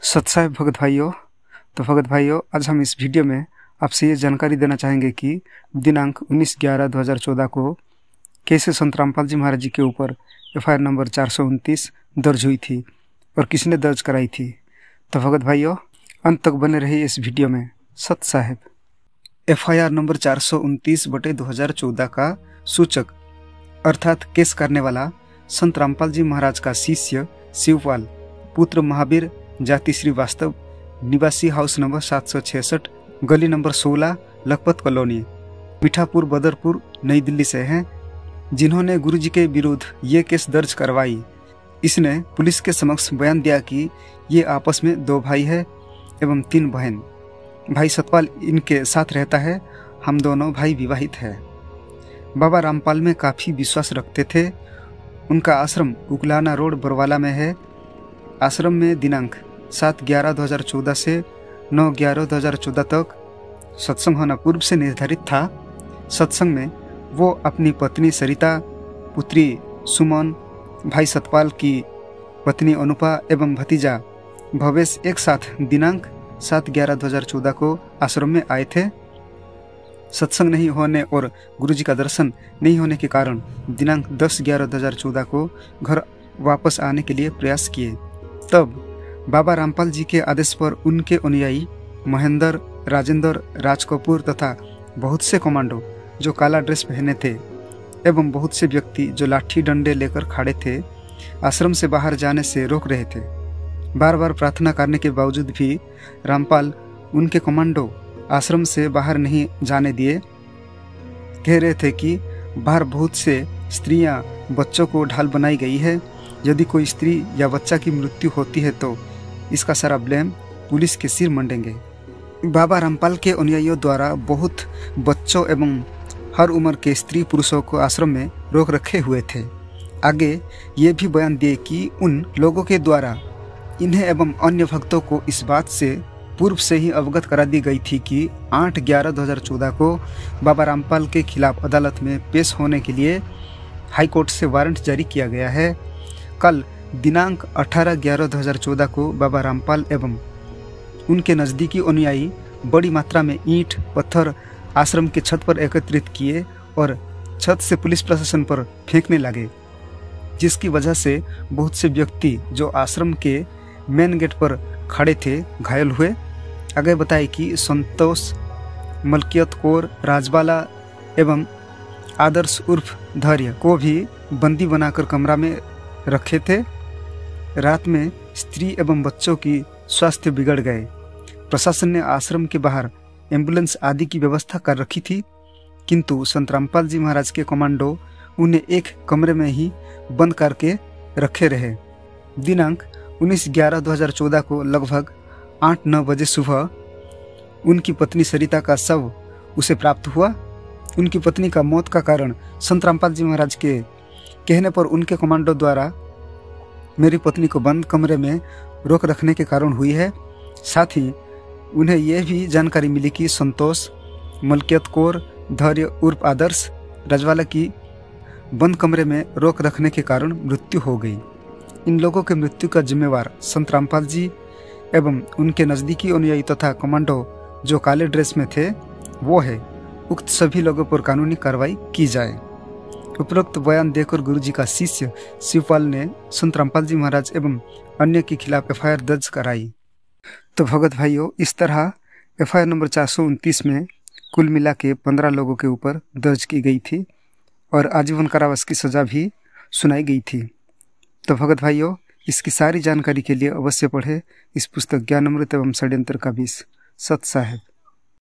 सत साहेब भगत भाइयों। तो भगत भाइयों, आज हम इस वीडियो में आपसे ये जानकारी देना चाहेंगे कि दिनांक 19/11/2014 को कैसे संत रामपाल जी महाराज जी के ऊपर FIR नंबर 429 दर्ज हुई थी और किसने दर्ज कराई थी। तो भगत भाइयों, अंत तक बने रहिए इस वीडियो में। सत साहेब। FIR नंबर 429/2014 का सूचक अर्थात केस करने वाला संत रामपाल जी महाराज का शिष्य शिवपाल पुत्र महावीर जाति श्रीवास्तव, निवासी हाउस नंबर 766, गली नंबर 16, लखपत कॉलोनी, मीठापुर, बदरपुर, नई दिल्ली से हैं, जिन्होंने गुरुजी के विरुद्ध ये केस दर्ज करवाई। इसने पुलिस के समक्ष बयान दिया कि ये आपस में 2 भाई है एवं 3 बहन। भाई सतपाल इनके साथ रहता है। हम दोनों भाई विवाहित है। बाबा रामपाल में काफ़ी विश्वास रखते थे। उनका आश्रम उकलाना रोड बरवाला में है। आश्रम में दिनांक 7/11/2014 से 9/11/2014 तक सत्संग होना पूर्व से निर्धारित था। सत्संग में वो अपनी पत्नी सरिता, पुत्री सुमन, भाई सतपाल की पत्नी अनुपा एवं भतीजा भवेश एक साथ दिनांक 7/11/2014 को आश्रम में आए थे। सत्संग नहीं होने और गुरुजी का दर्शन नहीं होने के कारण दिनांक 10/11/2014 को घर वापस आने के लिए प्रयास किए। तब बाबा रामपाल जी के आदेश पर उनके अनुयायी महेंद्र, राजेंद्र, राज कपूर तथा बहुत से कमांडो जो काला ड्रेस पहने थे एवं बहुत से व्यक्ति जो लाठी डंडे लेकर खड़े थे, आश्रम से बाहर जाने से रोक रहे थे। बार बार प्रार्थना करने के बावजूद भी रामपाल उनके कमांडो आश्रम से बाहर नहीं जाने दिए। कह रहे थे कि बाहर बहुत से स्त्रियां, बच्चों को ढाल बनाई गई है। यदि कोई स्त्री या बच्चा की मृत्यु होती है तो इसका सारा ब्लेम पुलिस के सिर मंडेंगे। बाबा रामपाल के अनुयायियों द्वारा बहुत बच्चों एवं हर उम्र के स्त्री पुरुषों को आश्रम में रोक रखे हुए थे। आगे ये भी बयान दिए कि उन लोगों के द्वारा इन्हें एवं अन्य भक्तों को इस बात से पूर्व से ही अवगत करा दी गई थी कि 8/11/2014 को बाबा रामपाल के खिलाफ अदालत में पेश होने के लिए हाई कोर्ट से वारंट जारी किया गया है। कल दिनांक 18/11/2014 को बाबा रामपाल एवं उनके नज़दीकी अनुयायी बड़ी मात्रा में ईंट पत्थर आश्रम के छत पर एकत्रित किए और छत से पुलिस प्रशासन पर फेंकने लगे, जिसकी वजह से बहुत से व्यक्ति जो आश्रम के मेन गेट पर खड़े थे घायल हुए। आगे बताए कि संतोष, मलकियत कौर, राजबाला एवं आदर्श उर्फ धैर्य को भी बंदी बनाकर कमरा में रखे थे। रात में स्त्री एवं बच्चों की स्वास्थ्य बिगड़ गए। प्रशासन ने आश्रम के बाहर एम्बुलेंस आदि की व्यवस्था कर रखी थी, किंतु संत रामपाल जी महाराज के कमांडो उन्हें एक कमरे में ही बंद करके रखे रहे। दिनांक 19/11/2014 को लगभग 8-9 बजे सुबह उनकी पत्नी सरिता का शव उसे प्राप्त हुआ। उनकी पत्नी का मौत का कारण संत रामपाल जी महाराज के कहने पर उनके कमांडो द्वारा मेरी पत्नी को बंद कमरे में रोक रखने के कारण हुई है। साथ ही उन्हें यह भी जानकारी मिली कि संतोष, मलकियत कौर, धैर्य उर्फ आदर्श, रजवाला की बंद कमरे में रोक रखने के कारण मृत्यु हो गई। इन लोगों के मृत्यु का जिम्मेवार संत रामपाल जी एवं उनके नज़दीकी अनुयायी तथा कमांडो जो काले ड्रेस में थे वो है। उक्त सभी लोगों पर कानूनी कार्रवाई की जाए। उपरोक्त बयान देकर गुरुजी का शिष्य शिवपाल ने संत रामपाल जी महाराज एवं अन्य के खिलाफ FIR दर्ज कराई। तो भगत भाइयों, इस तरह FIR नंबर 429 में कुल मिला के 15 लोगों के ऊपर दर्ज की गई थी और आजीवन कारावास की सज़ा भी सुनाई गई थी। तो भगत भाइयों, इसकी सारी जानकारी के लिए अवश्य पढ़ें इस पुस्तक ज्ञान अमृत एवं षड्यंत्र का विष। सत साहेब।